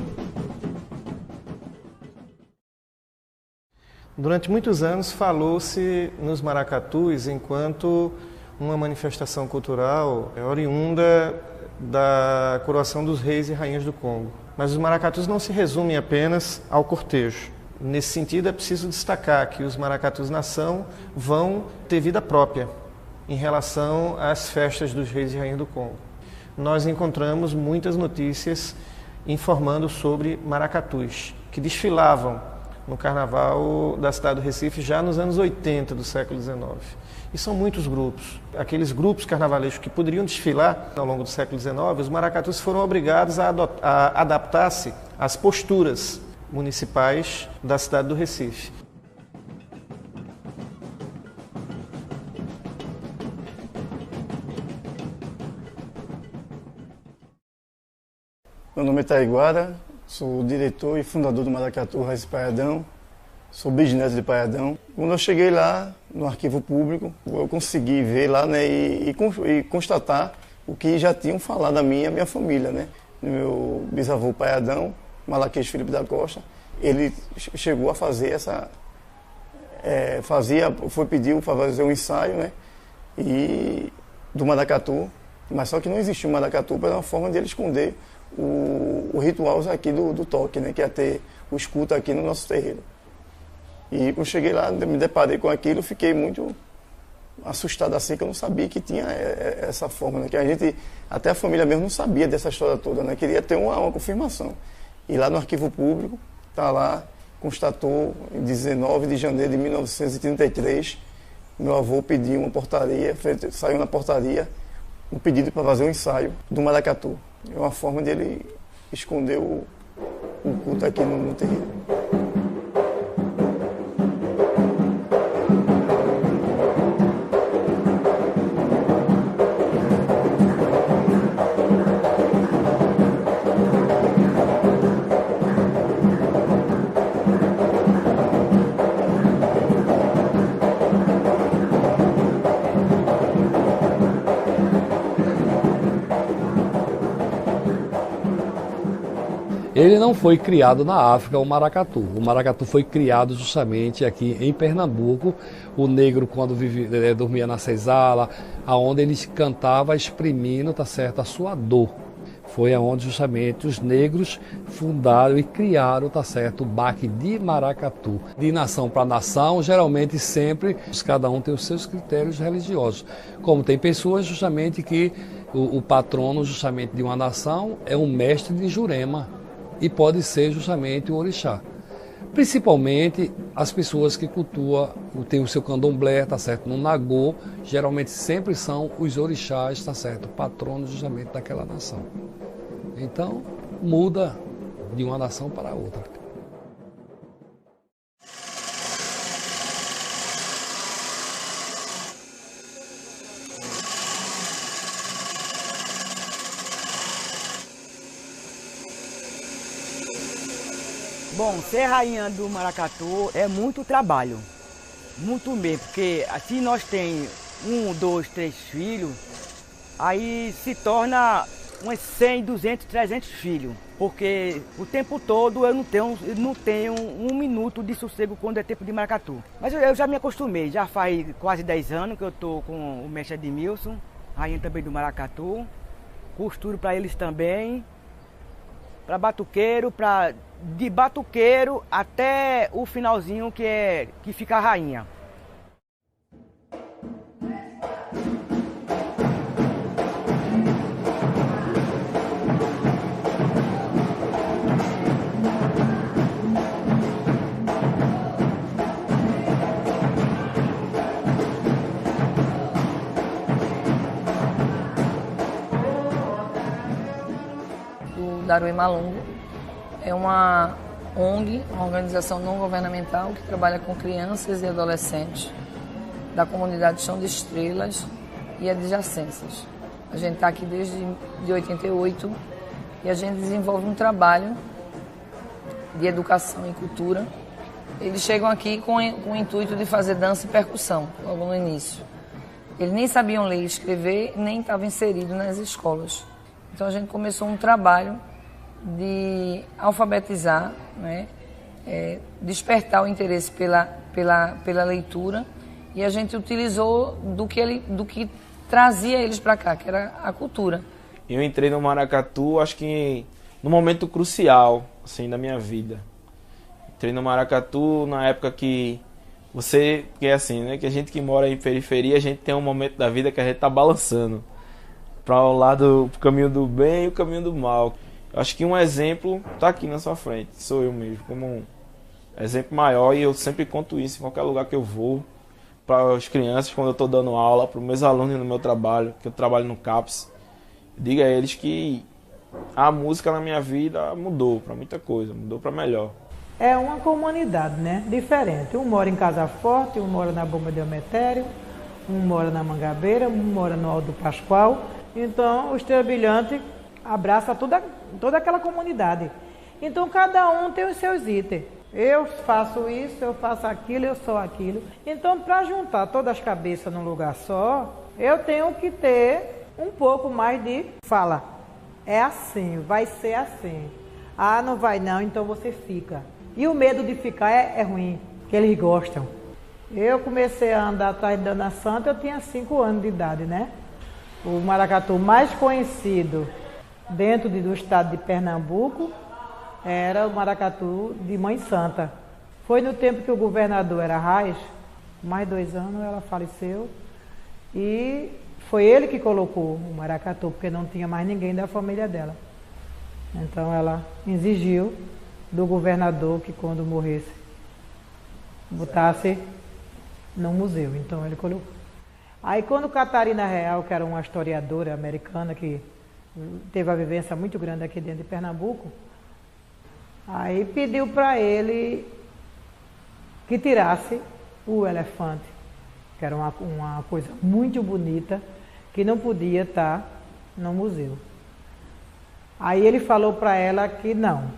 Durante muitos anos falou-se nos maracatus enquanto uma manifestação cultural oriunda da coroação dos reis e rainhas do Congo. Mas os maracatus não se resumem apenas ao cortejo. Nesse sentido, é preciso destacar que os maracatus nação vão ter vida própria em relação às festas dos reis e rainhas do Congo. Nós encontramos muitas notícias informando sobre maracatus, que desfilavam no carnaval da cidade do Recife já nos anos 80 do século XIX. E são muitos grupos. Aqueles grupos carnavalescos que poderiam desfilar ao longo do século XIX, os maracatus foram obrigados a adaptar-se às posturas municipais da cidade do Recife. Meu nome é Taiguara, sou diretor e fundador do Maracatu Raiz Paiadão, sou bisneto de Paiadão. Quando eu cheguei lá, no arquivo público, eu consegui ver lá, né, e constatar o que já tinham falado a mim e a minha família, né. Meu bisavô Paiadão, Malaquês Felipe da Costa, ele chegou a fazer pediu para fazer um ensaio, né, e do maracatu Mas só que não existia o maracatu, era uma forma de ele esconder o ritual aqui do toque, né? Que é ter o escuta aqui no nosso terreiro. E quando cheguei lá, me deparei com aquilo, fiquei muito assustado assim, que eu não sabia que tinha essa forma, né? Que a gente, até a família mesmo não sabia dessa história toda, né? Queria ter uma confirmação. E lá no arquivo público, tá lá, constatou em 19 de janeiro de 1933, meu avô pediu uma portaria, saiu na portaria um pedido para fazer um ensaio do maracatu. É uma forma de ele esconder o culto aqui no terreiro. Ele não foi criado na África, o maracatu. O maracatu foi criado justamente aqui em Pernambuco. O negro, quando dormia na senzala, aonde ele cantava exprimindo, tá certo, a sua dor. Foi aonde justamente os negros fundaram e criaram, tá certo, o baque de maracatu. De nação para nação, geralmente sempre, cada um tem os seus critérios religiosos. Como tem pessoas justamente que o patrono justamente de uma nação é um mestre de Jurema. E pode ser justamente o orixá. Principalmente as pessoas que cultuam, tem o seu candomblé, tá certo, no nagô, geralmente sempre são os orixás, tá certo, patronos justamente daquela nação. Então, muda de uma nação para outra. Bom, ser rainha do maracatu é muito trabalho, muito mesmo, porque se nós temos 1, 2, 3 filhos, aí se torna uns 100, 200, 300 filhos, porque o tempo todo eu não tenho um minuto de sossego quando é tempo de maracatu. Mas eu já me acostumei, já faz quase 10 anos que eu estou com o mestre Edmilson, rainha também do maracatu, costuro para eles também, para batuqueiro, de batuqueiro até o finalzinho que fica a rainha. O Daruí Malungo é uma ONG, uma organização não governamental que trabalha com crianças e adolescentes da comunidade Chão de Estrelas e adjacências. A gente está aqui desde 88 e a gente desenvolve um trabalho de educação e cultura. Eles chegam aqui com o intuito de fazer dança e percussão, logo no início. Eles nem sabiam ler e escrever, nem estavam inseridos nas escolas. Então a gente começou um trabalho de alfabetizar, né? Despertar o interesse pela leitura, e a gente utilizou do que trazia eles para cá, que era a cultura. Eu entrei no maracatu, acho que num momento crucial assim, da minha vida. Entrei no maracatu na época que é assim, né? Que a gente que mora em periferia, a gente tem um momento da vida que a gente tá balançando para o lado, pro caminho do bem e o caminho do mal. Acho que um exemplo está aqui na sua frente, sou eu mesmo, como um exemplo maior, e eu sempre conto isso em qualquer lugar que eu vou, para as crianças, quando eu estou dando aula, para os meus alunos no meu trabalho, que eu trabalho no CAPS, digo a eles que a música na minha vida mudou para muita coisa, mudou para melhor. É uma comunidade, né? Diferente. Um mora em Casa Forte, um mora na Bomba de Emetério, um mora na Mangabeira, um mora no Alto Pascoal. Então, o Estrela Brilhante abraça toda aquela comunidade. Então, cada um tem os seus itens. Eu faço isso, eu faço aquilo, eu sou aquilo. Então, para juntar todas as cabeças num lugar só, eu tenho que ter um pouco mais de fala. É assim, vai ser assim. Ah, não vai não, então você fica. E o medo de ficar é ruim, que eles gostam. Eu comecei a andar atrás da Dona Santa, eu tinha 5 anos de idade, né? O maracatu mais conhecido dentro do estado de Pernambuco era o maracatu de Mãe Santa. Foi no tempo que o governador era Reis, mais 2 anos ela faleceu, e foi ele que colocou o maracatu, porque não tinha mais ninguém da família dela. Então ela exigiu do governador que quando morresse, botasse no museu. Então ele colocou. Aí quando Catarina Real, que era uma historiadora americana que teve a vivência muito grande aqui dentro de Pernambuco, aí pediu para ele que tirasse o elefante, que era uma coisa muito bonita, que não podia estar no museu. Aí ele falou para ela que não.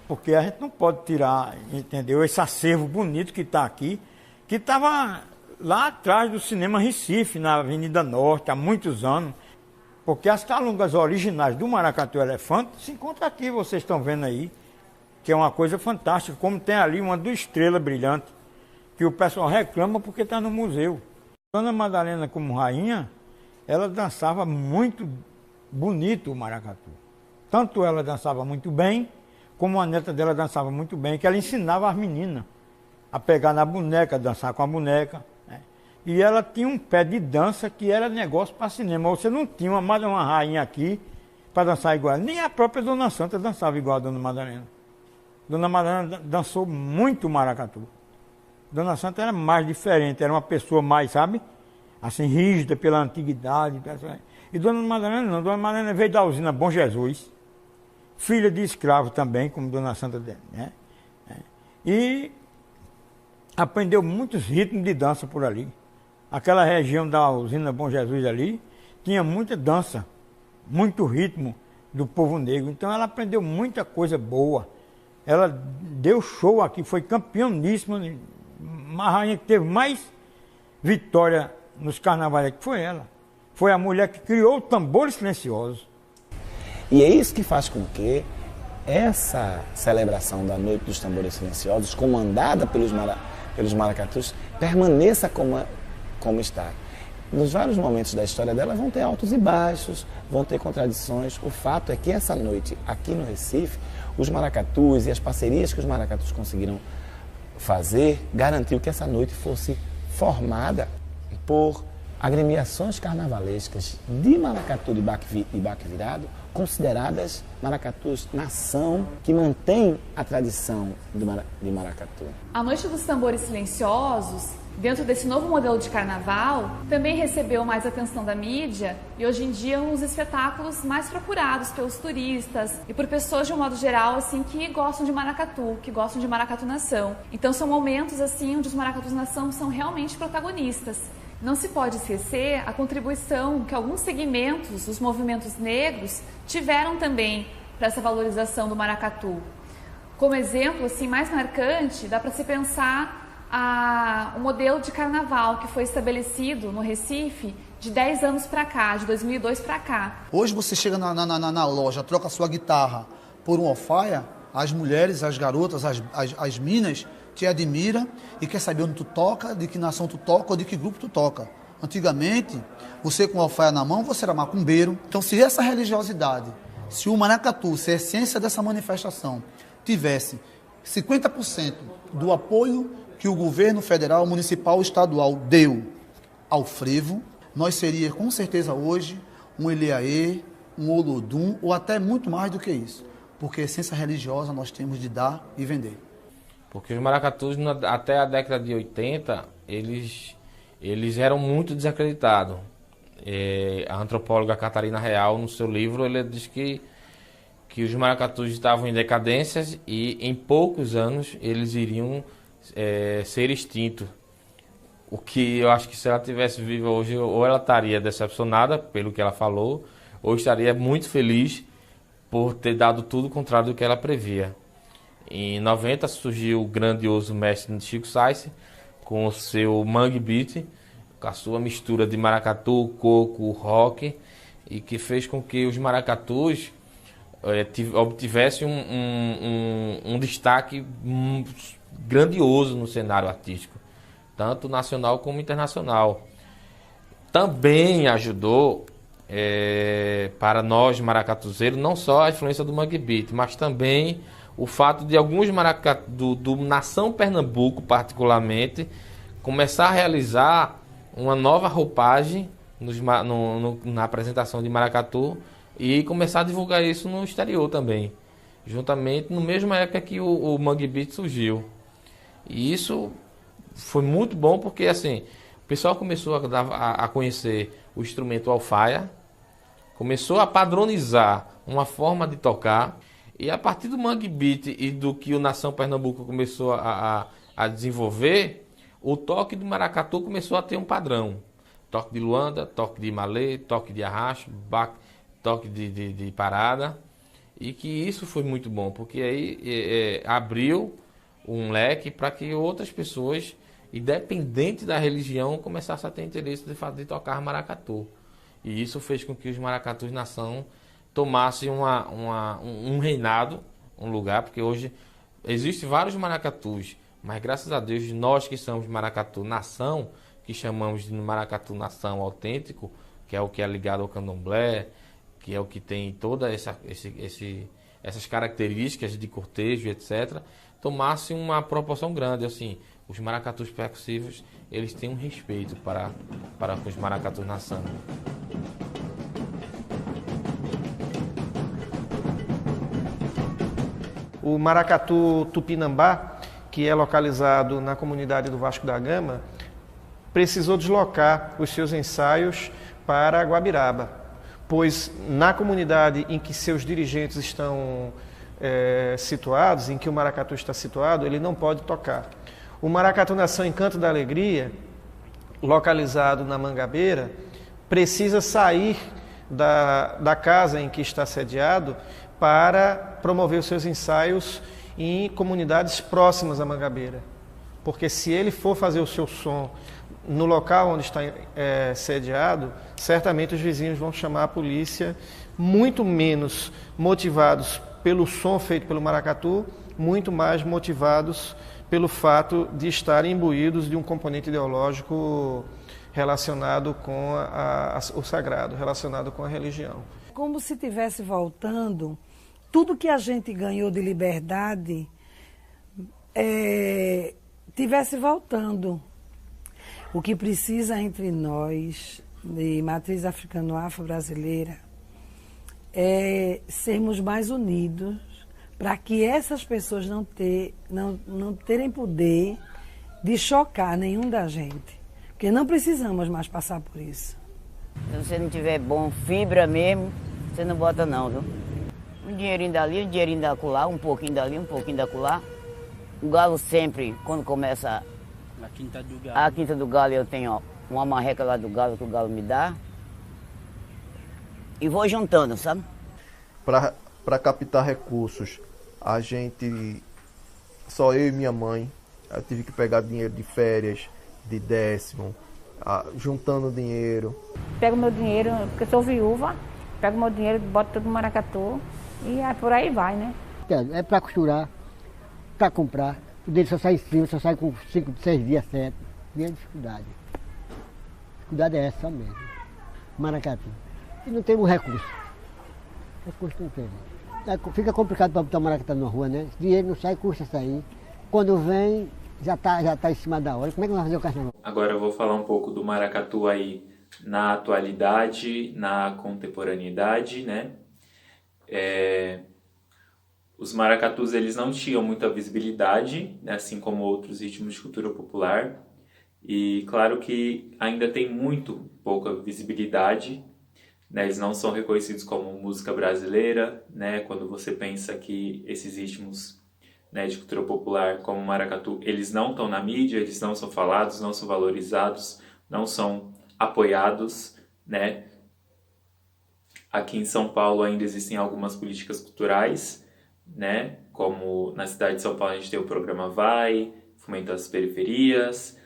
Porque a gente não pode tirar, entendeu, esse acervo bonito que está aqui, que estava lá atrás do Cinema Recife, na Avenida Norte, há muitos anos. Porque as calungas originais do maracatu elefante se encontram aqui, vocês estão vendo aí, que é uma coisa fantástica, como tem ali uma do Estrela Brilhante, que o pessoal reclama porque está no museu. Dona Madalena, como rainha, ela dançava muito bonito o maracatu. Tanto ela dançava muito bem, como a neta dela dançava muito bem, que ela ensinava as meninas a pegar na boneca, dançar com a boneca. Né? E ela tinha um pé de dança que era negócio para cinema. Você não tinha uma rainha aqui para dançar igual. Nem a própria Dona Santa dançava igual a Dona Madalena. Dona Madalena dançou muito maracatu. Dona Santa era mais diferente, era uma pessoa mais, sabe? Assim, rígida pela antiguidade. E Dona Madalena não. Dona Madalena veio da usina Bom Jesus. Filha de escravo também, como Dona Santa, né? E aprendeu muitos ritmos de dança por ali. Aquela região da usina Bom Jesus ali, tinha muita dança, muito ritmo do povo negro. Então ela aprendeu muita coisa boa. Ela deu show aqui, foi campeoníssima. Uma rainha que teve mais vitória nos carnavais aqui foi ela. Foi a mulher que criou o tambor silencioso. E é isso que faz com que essa celebração da Noite dos Tambores Silenciosos, comandada pelos maracatus, permaneça como está. Nos vários momentos da história dela vão ter altos e baixos, vão ter contradições. O fato é que essa noite, aqui no Recife, os maracatus e as parcerias que os maracatus conseguiram fazer, garantiu que essa noite fosse formada por agremiações carnavalescas de maracatu e baque virado, consideradas maracatus nação, que mantém a tradição de maracatu. A Noite dos Tambores Silenciosos, dentro desse novo modelo de carnaval, também recebeu mais atenção da mídia e hoje em dia é um dos espetáculos mais procurados pelos turistas e por pessoas de um modo geral assim que gostam de maracatu, que gostam de maracatu nação. Então são momentos assim onde os maracatus nação são realmente protagonistas. Não se pode esquecer a contribuição que alguns segmentos dos movimentos negros tiveram também para essa valorização do maracatu. Como exemplo assim mais marcante, dá para se pensar o modelo de carnaval que foi estabelecido no Recife de 10 anos para cá, de 2002 para cá. Hoje você chega na loja, troca sua guitarra por um alfaia, as mulheres, as garotas, as minas te admira e quer saber onde tu toca, de que nação tu toca ou de que grupo tu toca. Antigamente, você com a alfaia na mão, você era macumbeiro. Então, se essa religiosidade, se o maracatu, se a essência dessa manifestação tivesse 50% do apoio que o governo federal, municipal, estadual deu ao frevo, nós seria com certeza hoje um Eliaê, um Olodum ou até muito mais do que isso. Porque a essência religiosa nós temos de dar e vender. Porque os maracatus, até a década de 80, eles eram muito desacreditados. A antropóloga Catarina Real, no seu livro, ele diz que os maracatus estavam em decadência e em poucos anos eles iriam ser extintos. O que eu acho que se ela tivesse viva hoje, ou ela estaria decepcionada pelo que ela falou, ou estaria muito feliz por ter dado tudo o contrário do que ela previa. Em 90 surgiu o grandioso mestre Chico Sainz com o seu Mangue Beat, com a sua mistura de maracatu, coco, rock, e que fez com que os maracatus obtivessem um destaque grandioso no cenário artístico, tanto nacional como internacional. Também ajudou para nós maracatuzeiros, não só a influência do Mangue Beat, mas também o fato de alguns maracatu do Nação Pernambuco, particularmente, começar a realizar uma nova roupagem na apresentação de maracatu e começar a divulgar isso no exterior também, juntamente no mesma época que o Mangue Beat surgiu. E isso foi muito bom porque assim, o pessoal começou a conhecer o instrumento alfaia, começou a padronizar uma forma de tocar, e a partir do Mangue Beat e do que o Nação Pernambuco começou a desenvolver, o toque do maracatu começou a ter um padrão. Toque de luanda, toque de malê, toque de arrasto, toque de parada. E que isso foi muito bom, porque aí abriu um leque para que outras pessoas, independente da religião, começassem a ter interesse de tocar maracatu. E isso fez com que os maracatus nação tomassem um reinado, um lugar, porque hoje existem vários maracatus, mas graças a Deus nós que somos maracatu nação, que chamamos de maracatu nação autêntico, que é o que é ligado ao candomblé, que é o que tem todas essas características de cortejo, etc., tomasse uma proporção grande. Assim, os maracatus percussivos, eles têm um respeito para os maracatus nação. O maracatu Tupinambá, que é localizado na comunidade do Vasco da Gama, precisou deslocar os seus ensaios para Guabiraba, pois na comunidade em que seus dirigentes estão situados, em que o maracatu está situado, ele não pode tocar. O Maracatu Nação Encanto da Alegria, localizado na Mangabeira, precisa sair da casa em que está sediado para promover os seus ensaios em comunidades próximas à Mangabeira. Porque se ele for fazer o seu som no local onde está sediado, certamente os vizinhos vão chamar a polícia, muito menos motivados pelo som feito pelo maracatu, muito mais motivados pelo fato de estarem imbuídos de um componente ideológico relacionado com o sagrado, relacionado com a religião. Como se estivesse voltando, tudo que a gente ganhou de liberdade estivesse voltando. O que precisa entre nós, de matriz africano-afro-brasileira, é sermos mais unidos para que essas pessoas não terem poder de chocar nenhum da gente. Porque não precisamos mais passar por isso. Se você não tiver bom, fibra mesmo, você não bota não, viu? Um dinheirinho dali, um dinheirinho da acolá, um pouquinho dali, um pouquinho da acolá. O galo sempre, quando começa a quinta do galo, eu tenho uma marreca lá do galo que o galo me dá. E vou juntando, sabe? Para captar recursos, a gente, só eu e minha mãe, eu tive que pegar dinheiro de férias, de décimo, juntando dinheiro. Pego meu dinheiro, porque eu sou viúva, pego meu dinheiro, boto tudo no maracatu e por aí vai, né? É para costurar, para comprar. O dele só sai em cima, só sai com 5, 6 dias, 7. Minha dificuldade. A dificuldade é essa mesmo. Maracatu. E não temos recurso. Recurso não tem. Fica complicado para botar maracatu na rua, né? Dinheiro não sai, custa sair. Quando vem, já tá em cima da hora. Como é que nós vamos fazer o carnaval? Agora eu vou falar um pouco do maracatu aí na atualidade, na contemporaneidade, né? Os maracatus, eles não tinham muita visibilidade, né? Assim como outros ritmos de cultura popular. E claro que ainda tem muito pouca visibilidade, né? Eles não são reconhecidos como música brasileira, né? Quando você pensa que esses ritmos, né, de cultura popular, como o maracatu, eles não estão na mídia, eles não são falados, não são valorizados, não são apoiados, né? Aqui em São Paulo ainda existem algumas políticas culturais, né? Como na cidade de São Paulo a gente tem o programa Vai, fomenta as periferias,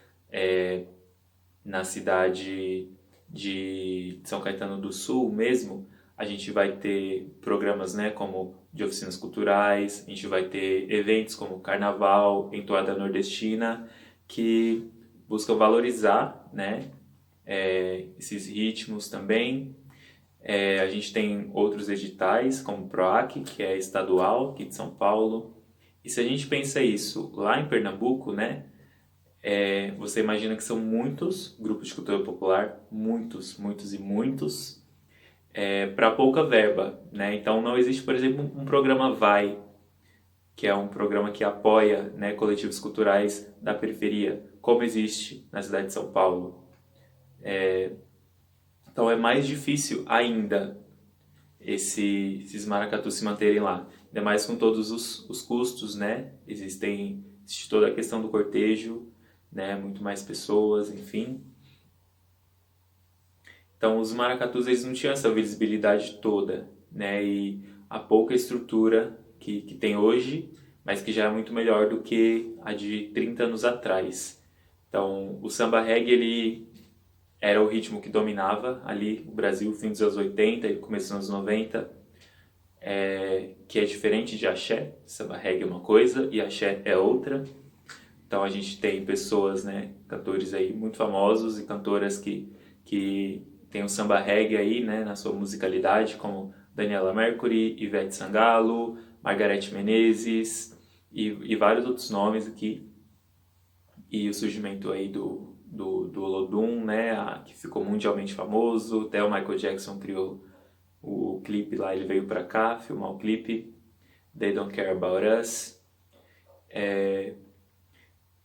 na cidade de São Caetano do Sul mesmo, a gente vai ter programas, né, como de oficinas culturais, a gente vai ter eventos como Carnaval, Entoada Nordestina, que buscam valorizar, né, esses ritmos também, A gente tem outros editais, como o PROAC, que é estadual, aqui de São Paulo. E se a gente pensa isso lá em Pernambuco, né? Você imagina que são muitos grupos de cultura popular, muitos, para pouca verba, né? Então não existe, por exemplo, um programa VAI, que é um programa que apoia, né, coletivos culturais da periferia, como existe na cidade de São Paulo. Então é mais difícil ainda esses maracatus se manterem lá, ainda mais com todos os custos, né? Existe toda a questão do cortejo, né? Muito mais pessoas, enfim. Então os maracatus, eles não tinham essa visibilidade toda, né? E a pouca estrutura que tem hoje, mas que já é muito melhor do que a de 30 anos atrás. Então o samba reggae, ele era o ritmo que dominava ali o Brasil, fim dos anos 80 e começo dos anos 90, que é diferente de axé. Samba reggae é uma coisa e axé é outra. Então a gente tem pessoas, né, cantores aí muito famosos e cantoras que tem o samba reggae aí, né, na sua musicalidade, como Daniela Mercury, Ivete Sangalo, Margareth Menezes e vários outros nomes aqui. E o surgimento aí do Olodum, né, que ficou mundialmente famoso. Até o Michael Jackson criou o clipe lá, ele veio para cá filmar o clipe They Don't Care About Us.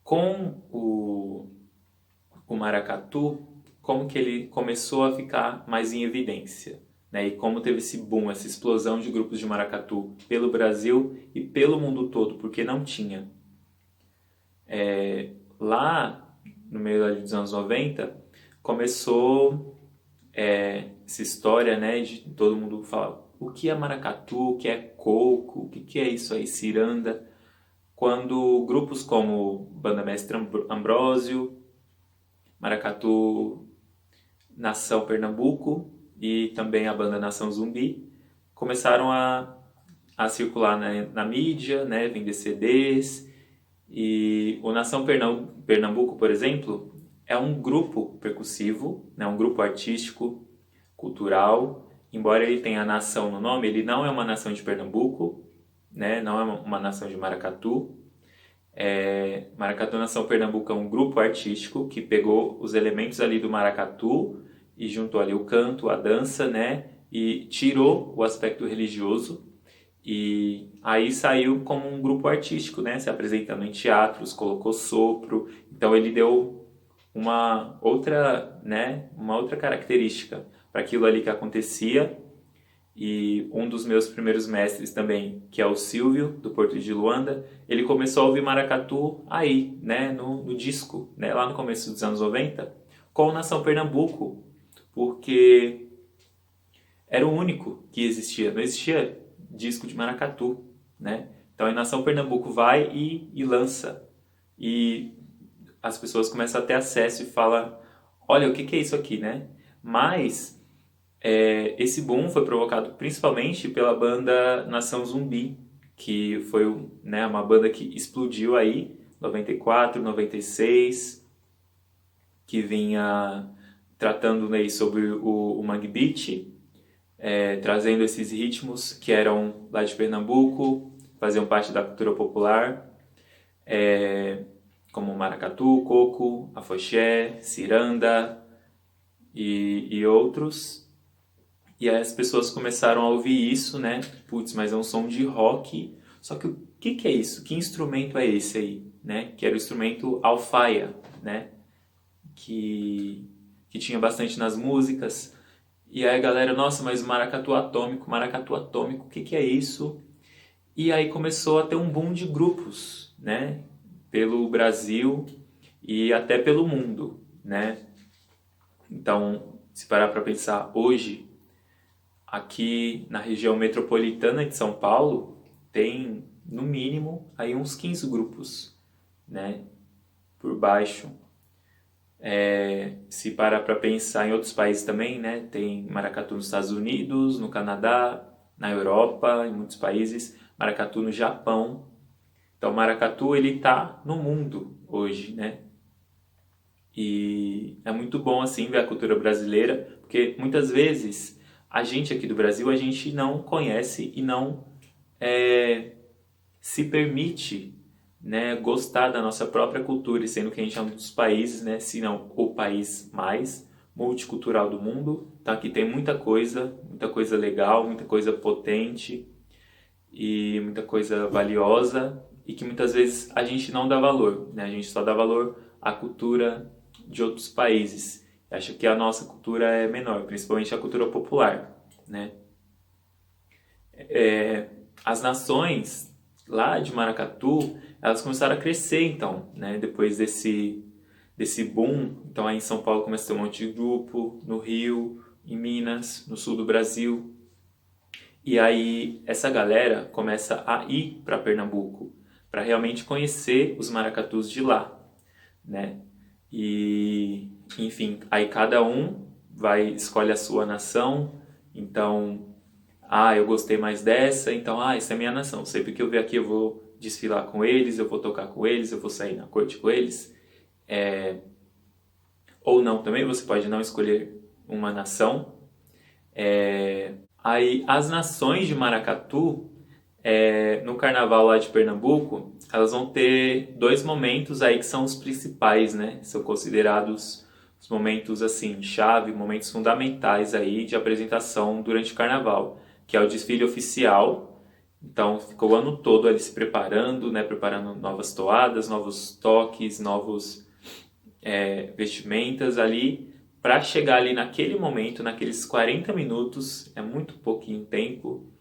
Com o maracatu, como que ele começou a ficar mais em evidência, né? E como teve esse boom, essa explosão de grupos de maracatu pelo Brasil e pelo mundo todo, porque não tinha. Lá no meio dos anos 90, começou essa história, né, de todo mundo falar o que é maracatu, o que é coco, o que é isso aí, ciranda, quando grupos como Banda Mestre Ambrósio, Maracatu Nação Pernambuco e também a Banda Nação Zumbi começaram a circular na mídia, né, vender CDs. E o Nação Pernambuco, por exemplo, é um grupo percussivo, né, um grupo artístico, cultural. Embora ele tenha nação no nome, ele não é uma nação de Pernambuco, né, não é uma nação de maracatu. Maracatu Nação Pernambuco é um grupo artístico que pegou os elementos ali do maracatu e juntou ali o canto, a dança, né, e tirou o aspecto religioso. E aí saiu como um grupo artístico, né, se apresentando em teatros, colocou sopro. Então ele deu uma outra característica para aquilo ali que acontecia. E um dos meus primeiros mestres também, que é o Silvio, do Porto de Luanda, ele começou a ouvir maracatu aí, né, no disco, né, lá no começo dos anos 90, com o Nação Pernambuco, porque era o único que existia, não existia disco de maracatu, né? Então a Nação Pernambuco vai e lança, e as pessoas começam a ter acesso e falam, olha, o que é isso aqui, né? Mas esse boom foi provocado principalmente pela banda Nação Zumbi, que foi, né, uma banda que explodiu aí, 94, 96, que vinha tratando aí sobre o Mangue Beat, trazendo esses ritmos que eram lá de Pernambuco, faziam parte da cultura popular, como maracatu, coco, afoxé, ciranda e outros. E aí as pessoas começaram a ouvir isso, né? Putz, mas é um som de rock. Só que o que é isso? Que instrumento é esse aí, né? Que era o instrumento alfaia, né? Que tinha bastante nas músicas. E aí a galera, nossa, mas maracatu atômico, o que é isso? E aí começou a ter um boom de grupos, né? Pelo Brasil e até pelo mundo, né? Então, se parar para pensar hoje, aqui na região metropolitana de São Paulo, tem no mínimo aí uns 15 grupos, né? Por baixo. Se parar para pensar em outros países também, né? Tem maracatu nos Estados Unidos, no Canadá, na Europa, em muitos países, maracatu no Japão. Então, o maracatu, ele tá no mundo hoje, né? E é muito bom, assim, ver a cultura brasileira, porque muitas vezes a gente aqui do Brasil, a gente não conhece e não se permite, né, gostar da nossa própria cultura, sendo que a gente é um dos países, né, se não o país mais multicultural do mundo. Então aqui tem muita coisa legal, muita coisa potente e muita coisa valiosa, e que muitas vezes a gente não dá valor, né? A gente só dá valor à cultura de outros países. Acho que a nossa cultura é menor, principalmente a cultura popular, né? As nações lá de Maracatu, elas começaram a crescer, então, né? Depois desse boom. Então aí em São Paulo começa a ter um monte de grupo, no Rio, em Minas, no sul do Brasil. E aí essa galera começa a ir para Pernambuco, para realmente conhecer os maracatus de lá, né? E, enfim, aí cada um escolhe a sua nação. Então, eu gostei mais dessa, então, essa é a minha nação. Sempre que eu ver aqui eu vou desfilar com eles, eu vou tocar com eles, eu vou sair na corte com eles. Ou não também, você pode não escolher uma nação. Aí as nações de maracatu, no carnaval lá de Pernambuco, elas vão ter 2 momentos aí que são os principais, né? São considerados os momentos assim, chave, momentos fundamentais aí de apresentação durante o carnaval, que é o desfile oficial. Então ficou o ano todo ali se preparando, né? Preparando novas toadas, novos toques, novos vestimentas ali, para chegar ali naquele momento, naqueles 40 minutos, é muito pouquinho tempo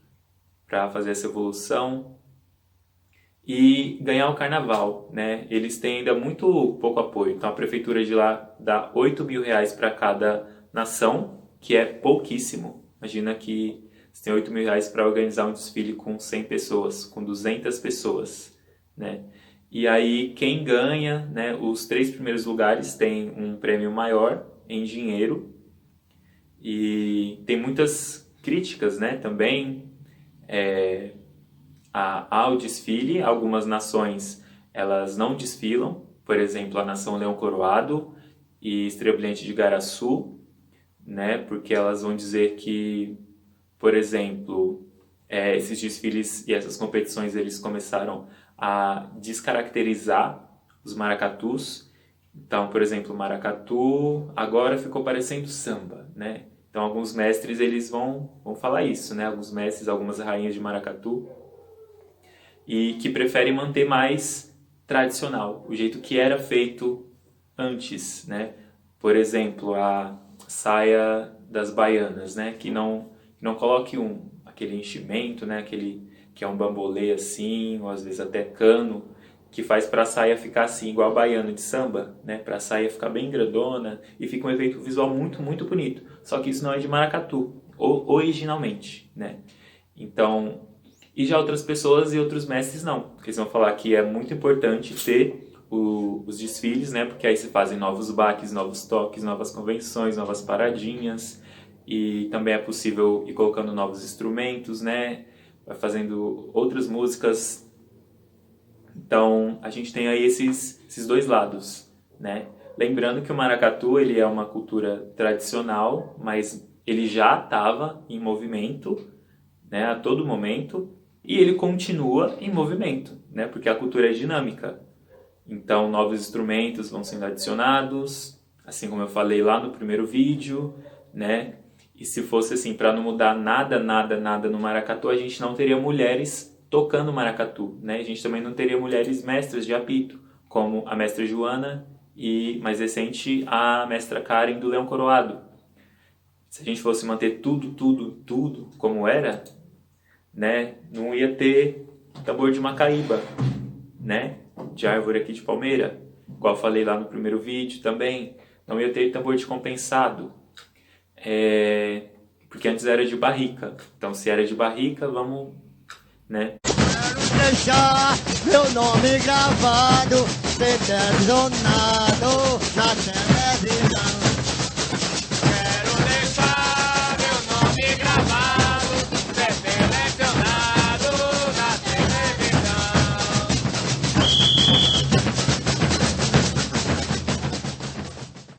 para fazer essa evolução e ganhar o carnaval, né? Eles têm ainda muito pouco apoio, então a prefeitura de lá dá R$8.000 para cada nação, que é pouquíssimo. Imagina que você tem R$8.000 para organizar um desfile com 100 pessoas, com 200 pessoas, né? E aí quem ganha, né, os 3 primeiros lugares tem um prêmio maior em dinheiro, e tem muitas críticas, né, também ao desfile. Algumas nações elas não desfilam, por exemplo a nação Leão Coroado e Estrela Brilhante de Igaraçu, né, porque elas vão dizer que, por exemplo, esses desfiles e essas competições eles começaram a descaracterizar os maracatus. Então, por exemplo, o maracatu agora ficou parecendo samba, né? Então, alguns mestres eles vão falar isso, né? Alguns mestres, algumas rainhas de maracatu, e que preferem manter mais tradicional, o jeito que era feito antes, né? Por exemplo, a saia das baianas, né? Que não coloque aquele enchimento, né? Aquele que é um bambolê assim, ou às vezes até cano, que faz para a saia ficar assim, igual a baiana de samba, né? Para a saia ficar bem grandona e fica um efeito visual muito, muito bonito. Só que isso não é de maracatu, originalmente, né? Então, e já outras pessoas e outros mestres não, porque eles vão falar que é muito importante ter os desfiles, né? Porque aí se fazem novos baques, novos toques, novas convenções, novas paradinhas, e também é possível ir colocando novos instrumentos, né? Vai fazendo outras músicas. Então, a gente tem aí esses 2 lados, né? Lembrando que o maracatu ele é uma cultura tradicional, mas ele já estava em movimento, né, a todo momento, e ele continua em movimento, né, porque a cultura é dinâmica. Então, novos instrumentos vão sendo adicionados, assim como eu falei lá no primeiro vídeo, né? E se fosse assim, para não mudar nada no maracatu, a gente não teria mulheres tocando maracatu, né? A gente também não teria mulheres mestras de apito, como a mestra Joana e, mais recente, a mestra Karen do Leão Coroado. Se a gente fosse manter tudo como era, né? Não ia ter tambor de macaíba, né? De árvore aqui de palmeira, igual eu falei lá no primeiro vídeo também. Não ia ter tambor de compensado, porque antes era de barrica. Então, se era de barrica, vamos, né? Quero deixar meu nome gravado, eternizado na televisão.